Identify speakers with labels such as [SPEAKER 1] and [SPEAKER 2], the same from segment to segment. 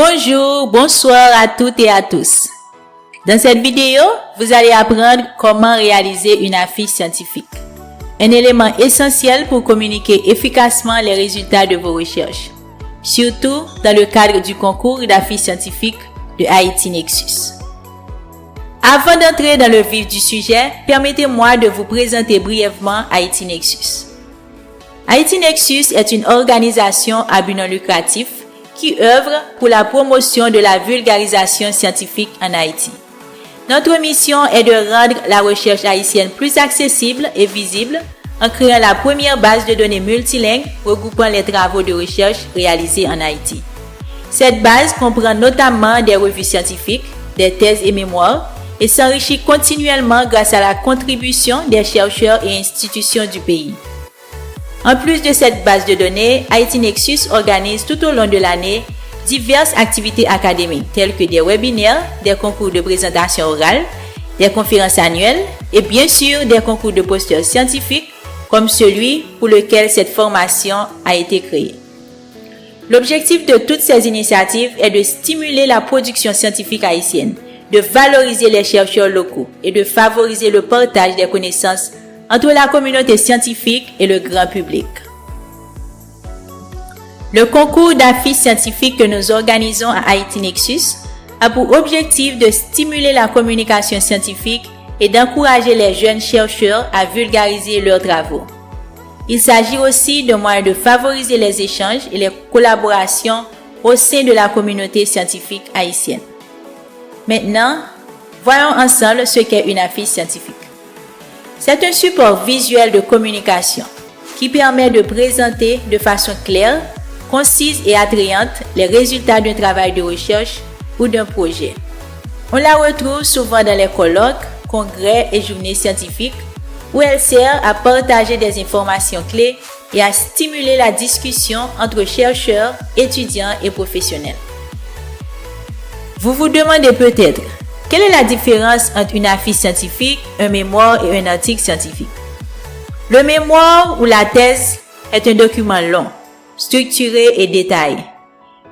[SPEAKER 1] Bonjour, bonsoir à toutes et à tous. Dans cette vidéo, vous allez apprendre comment réaliser une affiche scientifique. Un élément essentiel pour communiquer efficacement les résultats de vos recherches, surtout dans le cadre du concours d'affiches scientifiques de Haïti Nexus. Avant d'entrer dans le vif du sujet, permettez-moi de vous présenter brièvement Haïti Nexus. Haïti Nexus est une organisation à but non lucratif qui œuvre pour la promotion de la vulgarisation scientifique en Haïti. Notre mission est de rendre la recherche haïtienne plus accessible et visible en créant la première base de données multilingue regroupant les travaux de recherche réalisés en Haïti. Cette base comprend notamment des revues scientifiques, des thèses et mémoires et s'enrichit continuellement grâce à la contribution des chercheurs et institutions du pays. En plus de cette base de données, Haïti Nexus organise tout au long de l'année diverses activités académiques telles que des webinaires, des concours de présentation orale, des conférences annuelles et bien sûr des concours de posteurs scientifiques comme celui pour lequel cette formation a été créée. L'objectif de toutes ces initiatives est de stimuler la production scientifique haïtienne, de valoriser les chercheurs locaux et de favoriser le partage des connaissances entre la communauté scientifique et le grand public. Le concours d'affiches scientifiques que nous organisons à Haïti Nexus a pour objectif de stimuler la communication scientifique et d'encourager les jeunes chercheurs à vulgariser leurs travaux. Il s'agit aussi de moyens de favoriser les échanges et les collaborations au sein de la communauté scientifique haïtienne. Maintenant, voyons ensemble ce qu'est une affiche scientifique. C'est un support visuel de communication qui permet de présenter de façon claire, concise et attrayante les résultats d'un travail de recherche ou d'un projet. On la retrouve souvent dans les colloques, congrès et journées scientifiques où elle sert à partager des informations clés et à stimuler la discussion entre chercheurs, étudiants et professionnels. Vous vous demandez peut-être, quelle est la différence entre une affiche scientifique, un mémoire et un article scientifique? Le mémoire ou la thèse est un document long, structuré et détaillé.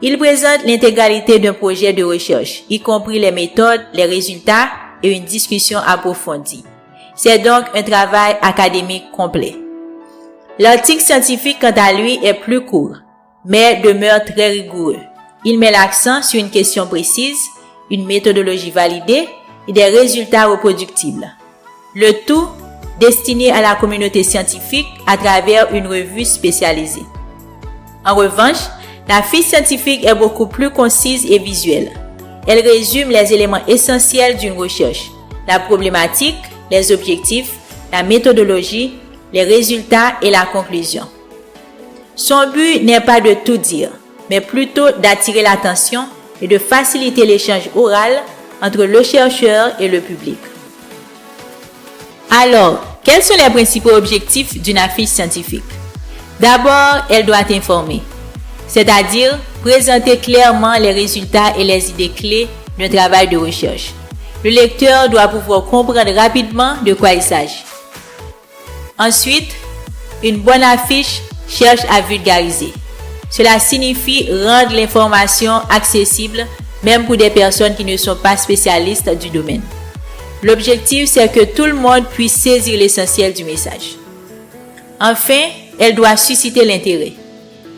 [SPEAKER 1] Il présente l'intégralité d'un projet de recherche, y compris les méthodes, les résultats et une discussion approfondie. C'est donc un travail académique complet. L'article scientifique, quant à lui, est plus court, mais demeure très rigoureux. Il met l'accent sur une question précise, une méthodologie validée et des résultats reproductibles. Le tout destiné à la communauté scientifique à travers une revue spécialisée. En revanche, la fiche scientifique est beaucoup plus concise et visuelle. Elle résume les éléments essentiels d'une recherche, la problématique, les objectifs, la méthodologie, les résultats et la conclusion. Son but n'est pas de tout dire, mais plutôt d'attirer l'attention et de faciliter l'échange oral entre le chercheur et le public. Alors, quels sont les principaux objectifs d'une affiche scientifique? D'abord, elle doit informer, c'est-à-dire présenter clairement les résultats et les idées clés d'un travail de recherche. Le lecteur doit pouvoir comprendre rapidement de quoi il s'agit. Ensuite, une bonne affiche cherche à vulgariser. Cela signifie rendre l'information accessible même pour des personnes qui ne sont pas spécialistes du domaine. L'objectif, c'est que tout le monde puisse saisir l'essentiel du message. Enfin, elle doit susciter l'intérêt.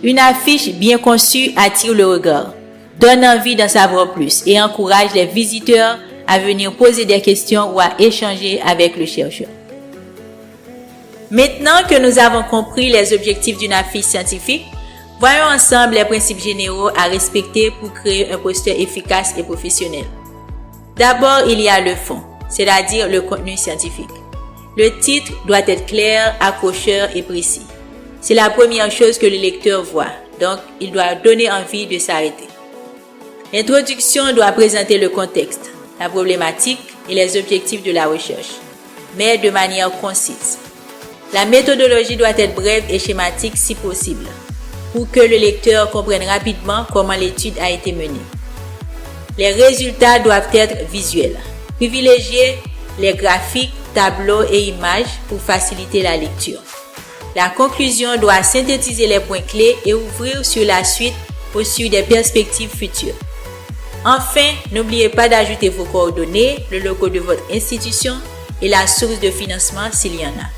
[SPEAKER 1] Une affiche bien conçue attire le regard, donne envie d'en savoir plus et encourage les visiteurs à venir poser des questions ou à échanger avec le chercheur. Maintenant que nous avons compris les objectifs d'une affiche scientifique, voyons ensemble les principes généraux à respecter pour créer un poster efficace et professionnel. D'abord, il y a le fond, c'est-à-dire le contenu scientifique. Le titre doit être clair, accrocheur et précis. C'est la première chose que le lecteur voit, donc il doit donner envie de s'arrêter. L'introduction doit présenter le contexte, la problématique et les objectifs de la recherche, mais de manière concise. La méthodologie doit être brève et schématique si possible, pour que le lecteur comprenne rapidement comment l'étude a été menée. Les résultats doivent être visuels. Privilégiez les graphiques, tableaux et images pour faciliter la lecture. La conclusion doit synthétiser les points clés et ouvrir sur la suite ou sur des perspectives futures. Enfin, n'oubliez pas d'ajouter vos coordonnées, le logo de votre institution et la source de financement s'il y en a.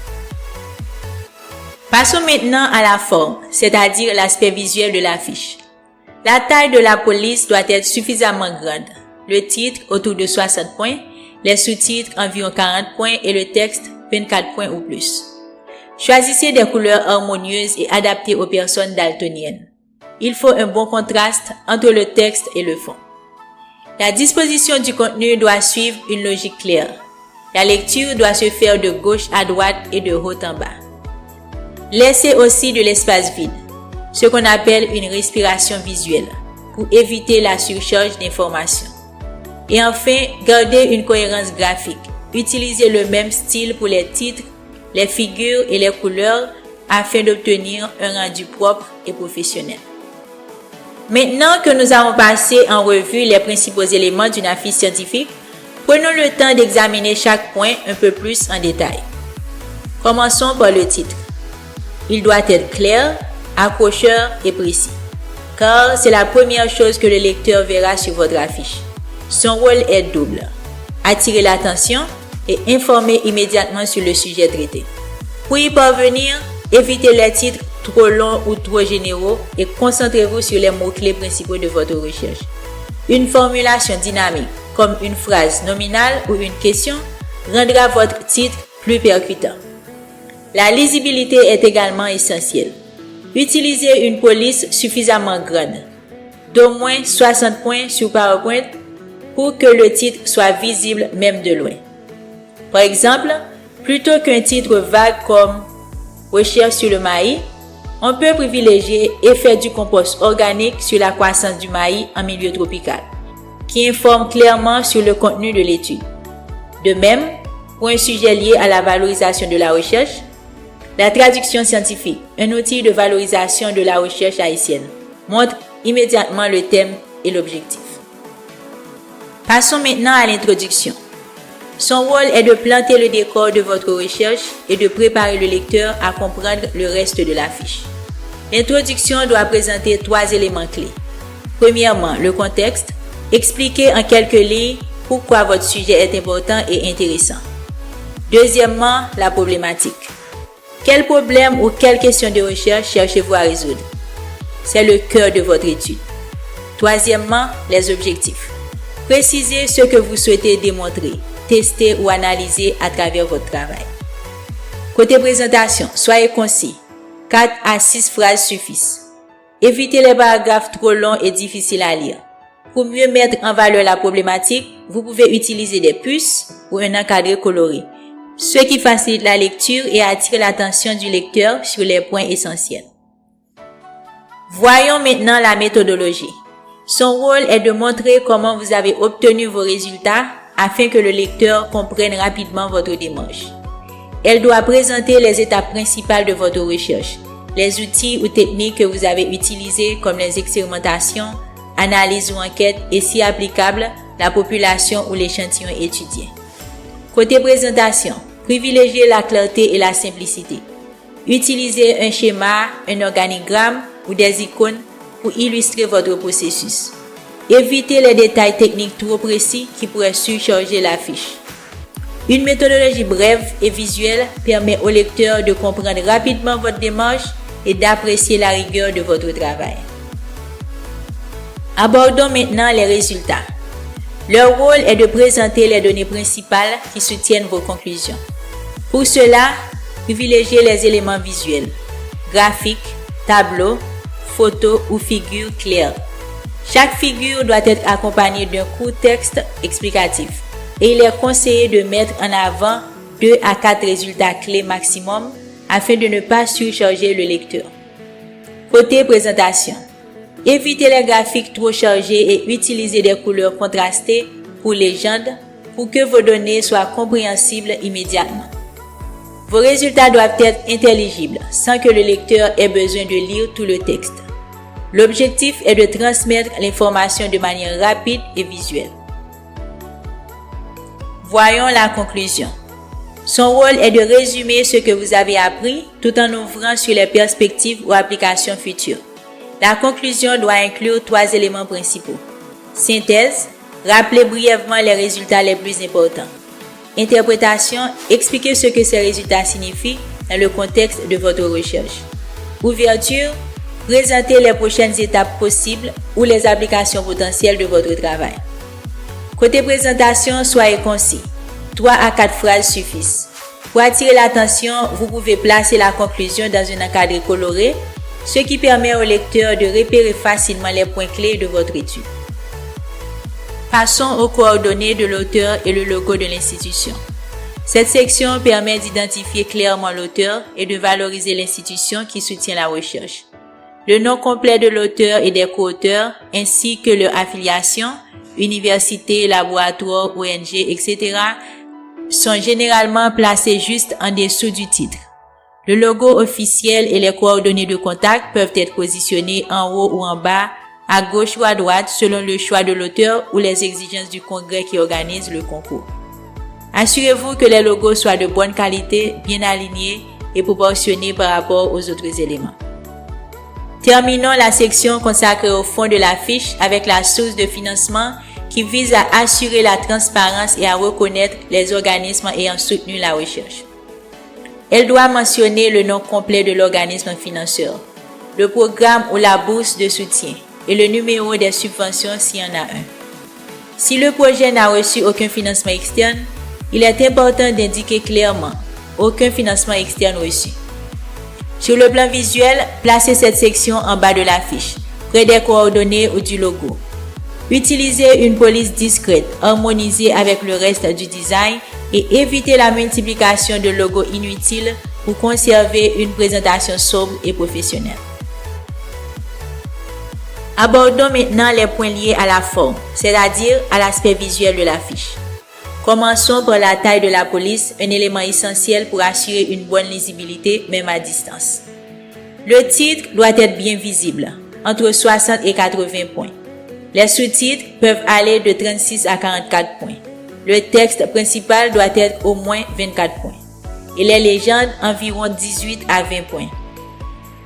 [SPEAKER 1] Passons maintenant à la forme, c'est-à-dire l'aspect visuel de l'affiche. La taille de la police doit être suffisamment grande. Le titre autour de 60 points, les sous-titres environ 40 points et le texte 24 points ou plus. Choisissez des couleurs harmonieuses et adaptées aux personnes daltoniennes. Il faut un bon contraste entre le texte et le fond. La disposition du contenu doit suivre une logique claire. La lecture doit se faire de gauche à droite et de haut en bas. Laissez aussi de l'espace vide, ce qu'on appelle une respiration visuelle, pour éviter la surcharge d'informations. Et enfin, gardez une cohérence graphique. Utilisez le même style pour les titres, les figures et les couleurs afin d'obtenir un rendu propre et professionnel. Maintenant que nous avons passé en revue les principaux éléments d'une affiche scientifique, prenons le temps d'examiner chaque point un peu plus en détail. Commençons par le titre. Il doit être clair, accrocheur et précis, car c'est la première chose que le lecteur verra sur votre affiche. Son rôle est double: attirer l'attention et informer immédiatement sur le sujet traité. Pour y parvenir, évitez les titres trop longs ou trop généraux et concentrez-vous sur les mots-clés principaux de votre recherche. Une formulation dynamique, comme une phrase nominale ou une question, rendra votre titre plus percutant. La lisibilité est également essentielle. Utilisez une police suffisamment grande, d'au moins 60 points sur PowerPoint, pour que le titre soit visible même de loin. Par exemple, plutôt qu'un titre vague comme « Recherche sur le maïs », on peut privilégier « Effet du compost organique sur la croissance du maïs en milieu tropical », qui informe clairement sur le contenu de l'étude. De même, pour un sujet lié à la valorisation de la recherche, la traduction scientifique, un outil de valorisation de la recherche haïtienne, montre immédiatement le thème et l'objectif. Passons maintenant à l'introduction. Son rôle est de planter le décor de votre recherche et de préparer le lecteur à comprendre le reste de la fiche. L'introduction doit présenter 3 éléments clés. Premièrement, le contexte. Expliquez en quelques lignes pourquoi votre sujet est important et intéressant. Deuxièmement, la problématique. Quel problème ou quelle question de recherche cherchez-vous à résoudre? C'est le cœur de votre étude. Troisièmement, les objectifs. Précisez ce que vous souhaitez démontrer, tester ou analyser à travers votre travail. Côté présentation, soyez concis. 4 à 6 phrases suffisent. Évitez les paragraphes trop longs et difficiles à lire. Pour mieux mettre en valeur la problématique, vous pouvez utiliser des puces ou un encadré coloré, ce qui facilite la lecture et attire l'attention du lecteur sur les points essentiels. Voyons maintenant la méthodologie. Son rôle est de montrer comment vous avez obtenu vos résultats afin que le lecteur comprenne rapidement votre démarche. Elle doit présenter les étapes principales de votre recherche, les outils ou techniques que vous avez utilisés comme les expérimentations, analyses ou enquêtes et si applicable, la population ou l'échantillon étudié. Côté présentation, privilégiez la clarté et la simplicité. Utilisez un schéma, un organigramme ou des icônes pour illustrer votre processus. Évitez les détails techniques trop précis qui pourraient surcharger la fiche. Une méthodologie brève et visuelle permet au lecteur de comprendre rapidement votre démarche et d'apprécier la rigueur de votre travail. Abordons maintenant les résultats. Leur rôle est de présenter les données principales qui soutiennent vos conclusions. Pour cela, privilégiez les éléments visuels, graphiques, tableaux, photos ou figures claires. Chaque figure doit être accompagnée d'un court texte explicatif et il est conseillé de mettre en avant 2 à 4 résultats clés maximum afin de ne pas surcharger le lecteur. Côté présentation, évitez les graphiques trop chargés et utilisez des couleurs contrastées pour légende pour que vos données soient compréhensibles immédiatement. Vos résultats doivent être intelligibles sans que le lecteur ait besoin de lire tout le texte. L'objectif est de transmettre l'information de manière rapide et visuelle. Voyons la conclusion. Son rôle est de résumer ce que vous avez appris tout en ouvrant sur les perspectives ou applications futures. La conclusion doit inclure 3 éléments principaux. Synthèse, rappelez brièvement les résultats les plus importants. Interprétation, expliquez ce que ces résultats signifient dans le contexte de votre recherche. Ouverture, présentez les prochaines étapes possibles ou les applications potentielles de votre travail. Côté présentation, soyez concis. 3 à 4 phrases suffisent. Pour attirer l'attention, vous pouvez placer la conclusion dans un encadré coloré, ce qui permet au lecteur de repérer facilement les points clés de votre étude. Passons aux coordonnées de l'auteur et le logo de l'institution. Cette section permet d'identifier clairement l'auteur et de valoriser l'institution qui soutient la recherche. Le nom complet de l'auteur et des co-auteurs, ainsi que leur affiliation, université, laboratoire, ONG, etc., sont généralement placés juste en dessous du titre. Le logo officiel et les coordonnées de contact peuvent être positionnés en haut ou en bas, à gauche ou à droite, selon le choix de l'auteur ou les exigences du congrès qui organise le concours. Assurez-vous que les logos soient de bonne qualité, bien alignés et proportionnés par rapport aux autres éléments. Terminons la section consacrée au fond de la fiche avec la source de financement qui vise à assurer la transparence et à reconnaître les organismes ayant soutenu la recherche. Elle doit mentionner le nom complet de l'organisme financeur, le programme ou la bourse de soutien et le numéro des subventions s'il y en a un. Si le projet n'a reçu aucun financement externe, il est important d'indiquer clairement « aucun financement externe reçu ». Sur le plan visuel, placez cette section en bas de la fiche, près des coordonnées ou du logo. Utilisez une police discrète, harmonisée avec le reste du design et évitez la multiplication de logos inutiles pour conserver une présentation sobre et professionnelle. Abordons maintenant les points liés à la forme, c'est-à-dire à l'aspect visuel de la fiche. Commençons par la taille de la police, un élément essentiel pour assurer une bonne lisibilité même à distance. Le titre doit être bien visible, entre 60 et 80 points. Les sous-titres peuvent aller de 36 à 44 points. Le texte principal doit être au moins 24 points. Et les légendes environ 18 à 20 points.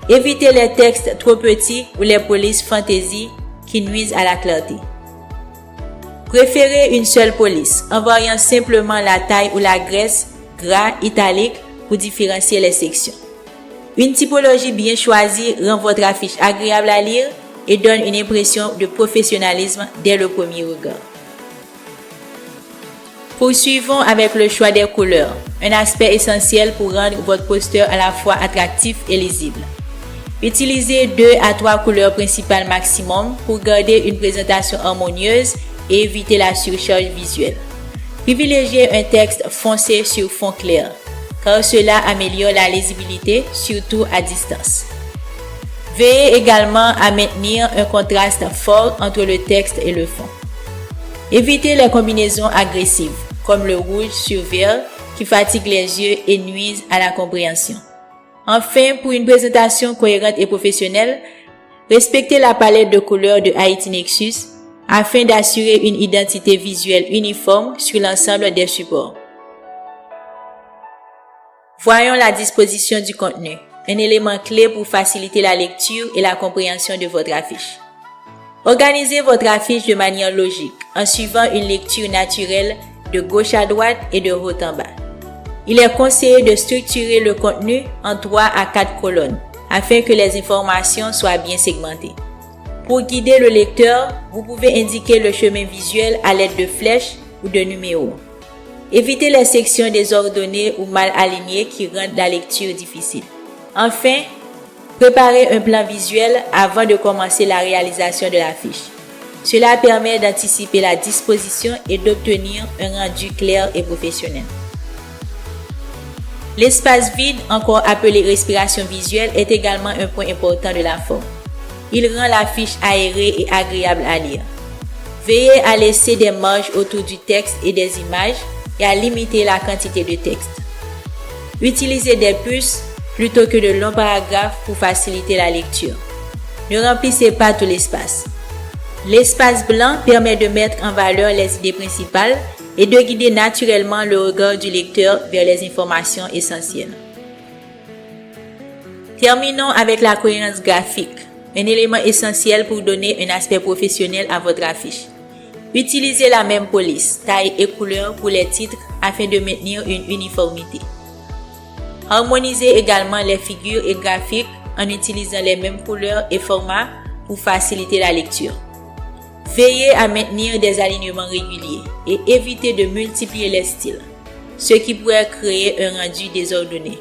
[SPEAKER 1] Évitez les textes trop petits ou les polices fantasy qui nuisent à la clarté. Préférez une seule police en variant simplement la taille ou la graisse, gras, italique pour différencier les sections. Une typologie bien choisie rend votre affiche agréable à lire et donne une impression de professionnalisme dès le premier regard. Poursuivons avec le choix des couleurs, un aspect essentiel pour rendre votre poster à la fois attractif et lisible. Utilisez 2 à 3 couleurs principales maximum pour garder une présentation harmonieuse et éviter la surcharge visuelle. Privilégiez un texte foncé sur fond clair, car cela améliore la lisibilité, surtout à distance. Veillez également à maintenir un contraste fort entre le texte et le fond. Évitez les combinaisons agressives, comme le rouge sur vert, qui fatiguent les yeux et nuisent à la compréhension. Enfin, pour une présentation cohérente et professionnelle, respectez la palette de couleurs de Haïti Nexus afin d'assurer une identité visuelle uniforme sur l'ensemble des supports. Voyons la disposition du contenu, un élément clé pour faciliter la lecture et la compréhension de votre affiche. Organisez votre affiche de manière logique, en suivant une lecture naturelle de gauche à droite et de haut en bas. Il est conseillé de structurer le contenu en 3 à 4 colonnes, afin que les informations soient bien segmentées. Pour guider le lecteur, vous pouvez indiquer le chemin visuel à l'aide de flèches ou de numéros. Évitez les sections désordonnées ou mal alignées qui rendent la lecture difficile. Enfin, préparez un plan visuel avant de commencer la réalisation de la fiche. Cela permet d'anticiper la disposition et d'obtenir un rendu clair et professionnel. L'espace vide, encore appelé respiration visuelle, est également un point important de la forme. Il rend la fiche aérée et agréable à lire. Veillez à laisser des marges autour du texte et des images et à limiter la quantité de texte. Utilisez des puces plutôt que de longs paragraphes pour faciliter la lecture. Ne remplissez pas tout l'espace. L'espace blanc permet de mettre en valeur les idées principales et de guider naturellement le regard du lecteur vers les informations essentielles. Terminons avec la cohérence graphique, un élément essentiel pour donner un aspect professionnel à votre affiche. Utilisez la même police, taille et couleur pour les titres afin de maintenir une uniformité. Harmonisez également les figures et graphiques en utilisant les mêmes couleurs et formats pour faciliter la lecture. Veillez à maintenir des alignements réguliers et évitez de multiplier les styles, ce qui pourrait créer un rendu désordonné.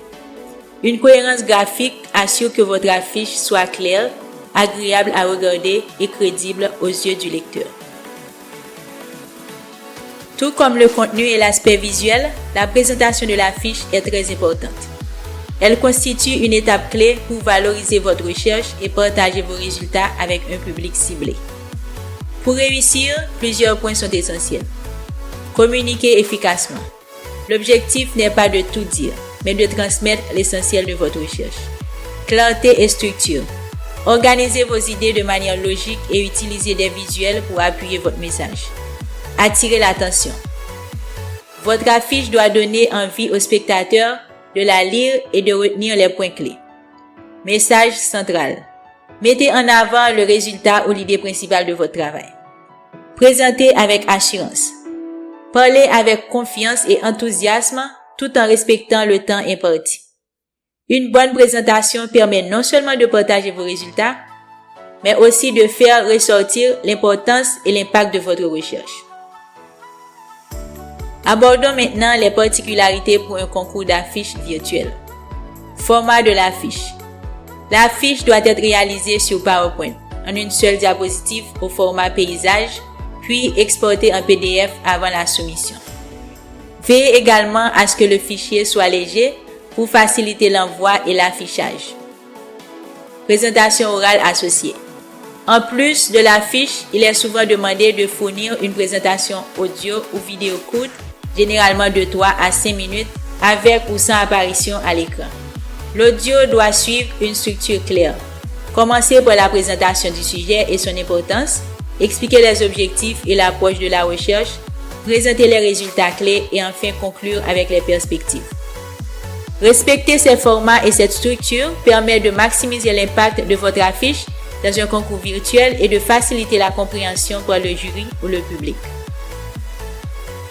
[SPEAKER 1] Une cohérence graphique assure que votre affiche soit claire, agréable à regarder et crédible aux yeux du lecteur. Tout comme le contenu et l'aspect visuel, la présentation de l'affiche est très importante. Elle constitue une étape clé pour valoriser votre recherche et partager vos résultats avec un public ciblé. Pour réussir, plusieurs points sont essentiels. Communiquez efficacement. L'objectif n'est pas de tout dire, mais de transmettre l'essentiel de votre recherche. Clarté et structure. Organisez vos idées de manière logique et utilisez des visuels pour appuyer votre message. Attirez l'attention. Votre affiche doit donner envie aux spectateurs de la lire et de retenir les points clés. Message central. Mettez en avant le résultat ou l'idée principale de votre travail. Présentez avec assurance. Parlez avec confiance et enthousiasme tout en respectant le temps imparti. Une bonne présentation permet non seulement de partager vos résultats, mais aussi de faire ressortir l'importance et l'impact de votre recherche. Abordons maintenant les particularités pour un concours d'affiches virtuel. Format de l'affiche. L'affiche doit être réalisée sur PowerPoint, en une seule diapositive au format paysage, puis exportée en PDF avant la soumission. Veillez également à ce que le fichier soit léger pour faciliter l'envoi et l'affichage. Présentation orale associée. En plus de l'affiche, il est souvent demandé de fournir une présentation audio ou vidéo courte, généralement de 3 à 5 minutes, avec ou sans apparition à l'écran. L'audio doit suivre une structure claire. Commencez par la présentation du sujet et son importance, expliquer les objectifs et l'approche de la recherche, présenter les résultats clés et enfin conclure avec les perspectives. Respecter ces formats et cette structure permet de maximiser l'impact de votre affiche dans un concours virtuel et de faciliter la compréhension par le jury ou le public.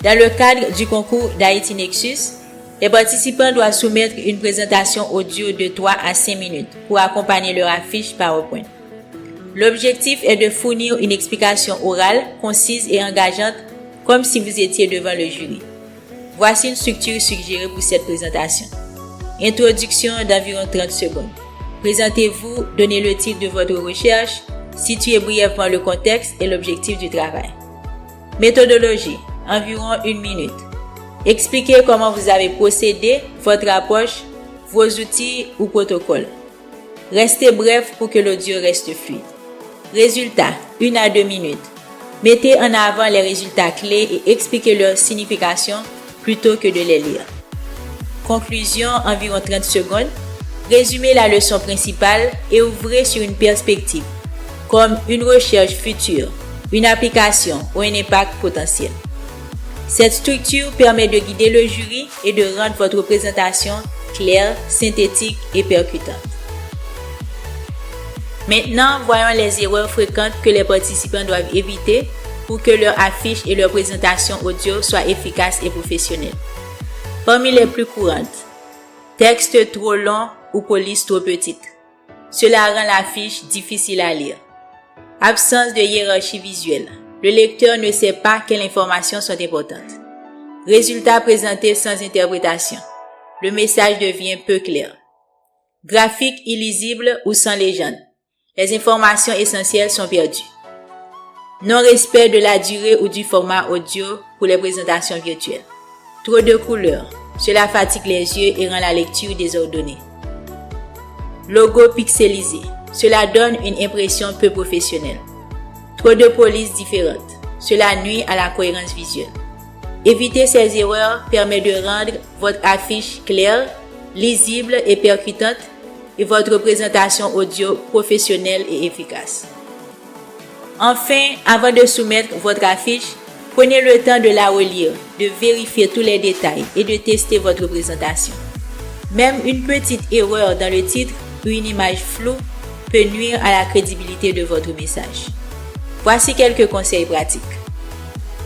[SPEAKER 1] Dans le cadre du concours d'Haïti Nexus, les participants doivent soumettre une présentation audio de 3 à 5 minutes pour accompagner leur affiche PowerPoint. L'objectif est de fournir une explication orale, concise et engageante, comme si vous étiez devant le jury. Voici une structure suggérée pour cette présentation. Introduction d'environ 30 secondes. Présentez-vous, donnez le titre de votre recherche, situez brièvement le contexte et l'objectif du travail. Méthodologie, environ 1 minute. Expliquez comment vous avez procédé, votre approche, vos outils ou protocoles. Restez bref pour que l'audio reste fluide. Résultats, 1 à 2 minutes. Mettez en avant les résultats clés et expliquez leur signification plutôt que de les lire. Conclusion, environ 30 secondes. Résumez la leçon principale et ouvrez sur une perspective, comme une recherche future, une application ou un impact potentiel. Cette structure permet de guider le jury et de rendre votre présentation claire, synthétique et percutante. Maintenant, voyons les erreurs fréquentes que les participants doivent éviter pour que leur affiche et leur présentation audio soient efficaces et professionnelles. Parmi les plus courantes, texte trop long ou police trop petite. Cela rend l'affiche difficile à lire. Absence de hiérarchie visuelle. Le lecteur ne sait pas quelles informations sont importantes. Résultats présentés sans interprétation. Le message devient peu clair. Graphique illisible ou sans légende. Les informations essentielles sont perdues. Non-respect de la durée ou du format audio pour les présentations virtuelles. Trop de couleurs. Cela fatigue les yeux et rend la lecture désordonnée. Logo pixelisé. Cela donne une impression peu professionnelle. Trop de polices différentes. Cela nuit à la cohérence visuelle. Éviter ces erreurs permet de rendre votre affiche claire, lisible et percutante et votre présentation audio professionnelle et efficace. Enfin, avant de soumettre votre affiche, prenez le temps de la relire, de vérifier tous les détails et de tester votre présentation. Même une petite erreur dans le titre ou une image floue peut nuire à la crédibilité de votre message. Voici quelques conseils pratiques.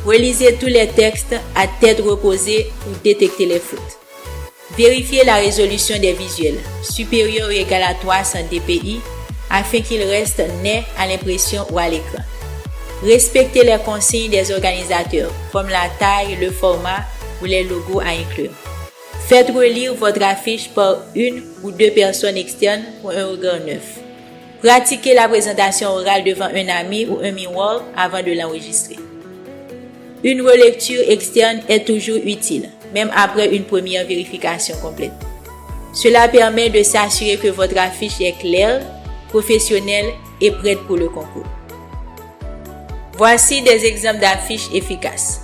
[SPEAKER 1] Relisez tous les textes à tête reposée pour détecter les fautes. Vérifiez la résolution des visuels, supérieure ou égale à 300 dpi, afin qu'ils restent nets à l'impression ou à l'écran. Respectez les consignes des organisateurs, comme la taille, le format ou les logos à inclure. Faites relire votre affiche par une ou deux personnes externes pour un regard neuf. Pratiquez la présentation orale devant un ami ou un miroir avant de l'enregistrer. Une relecture externe est toujours utile, même après une première vérification complète. Cela permet de s'assurer que votre affiche est claire, professionnelle et prête pour le concours. Voici des exemples d'affiches efficaces.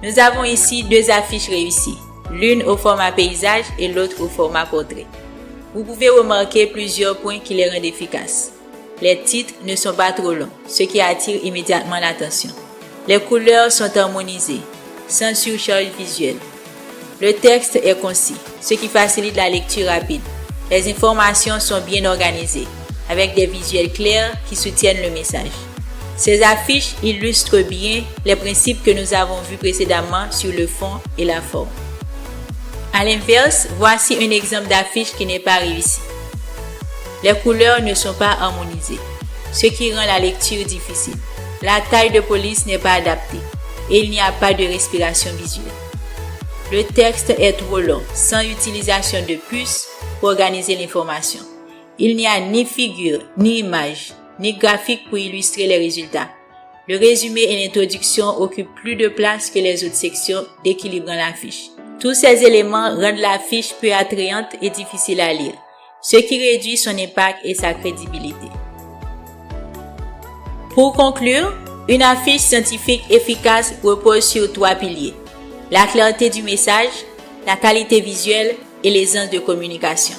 [SPEAKER 1] Nous avons ici deux affiches réussies, l'une au format paysage et l'autre au format portrait. Vous pouvez remarquer plusieurs points qui les rendent efficaces. Les titres ne sont pas trop longs, ce qui attire immédiatement l'attention. Les couleurs sont harmonisées, sans surcharge visuelle. Le texte est concis, ce qui facilite la lecture rapide. Les informations sont bien organisées, avec des visuels clairs qui soutiennent le message. Ces affiches illustrent bien les principes que nous avons vus précédemment sur le fond et la forme. À l'inverse, voici un exemple d'affiche qui n'est pas réussi. Les couleurs ne sont pas harmonisées, ce qui rend la lecture difficile. La taille de police n'est pas adaptée et il n'y a pas de respiration visuelle. Le texte est trop long, sans utilisation de puces pour organiser l'information. Il n'y a ni figure, ni image, ni graphique pour illustrer les résultats. Le résumé et l'introduction occupent plus de place que les autres sections d'équilibrant l'affiche. Tous ces éléments rendent l'affiche peu attrayante et difficile à lire, ce qui réduit son impact et sa crédibilité. Pour conclure, une affiche scientifique efficace repose sur 3 piliers: la clarté du message, la qualité visuelle et l'aisance de communication.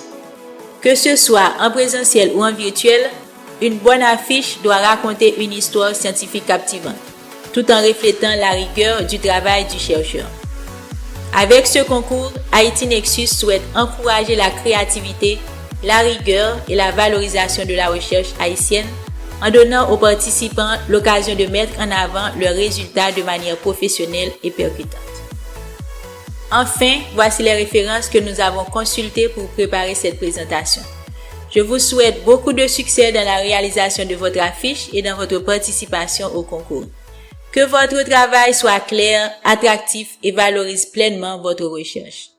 [SPEAKER 1] Que ce soit en présentiel ou en virtuel, une bonne affiche doit raconter une histoire scientifique captivante, tout en reflétant la rigueur du travail du chercheur. Avec ce concours, Haïti Nexus souhaite encourager la créativité, la rigueur et la valorisation de la recherche haïtienne en donnant aux participants l'occasion de mettre en avant leurs résultats de manière professionnelle et percutante. Enfin, voici les références que nous avons consultées pour préparer cette présentation. Je vous souhaite beaucoup de succès dans la réalisation de votre affiche et dans votre participation au concours. Que votre travail soit clair, attractif et valorise pleinement votre recherche.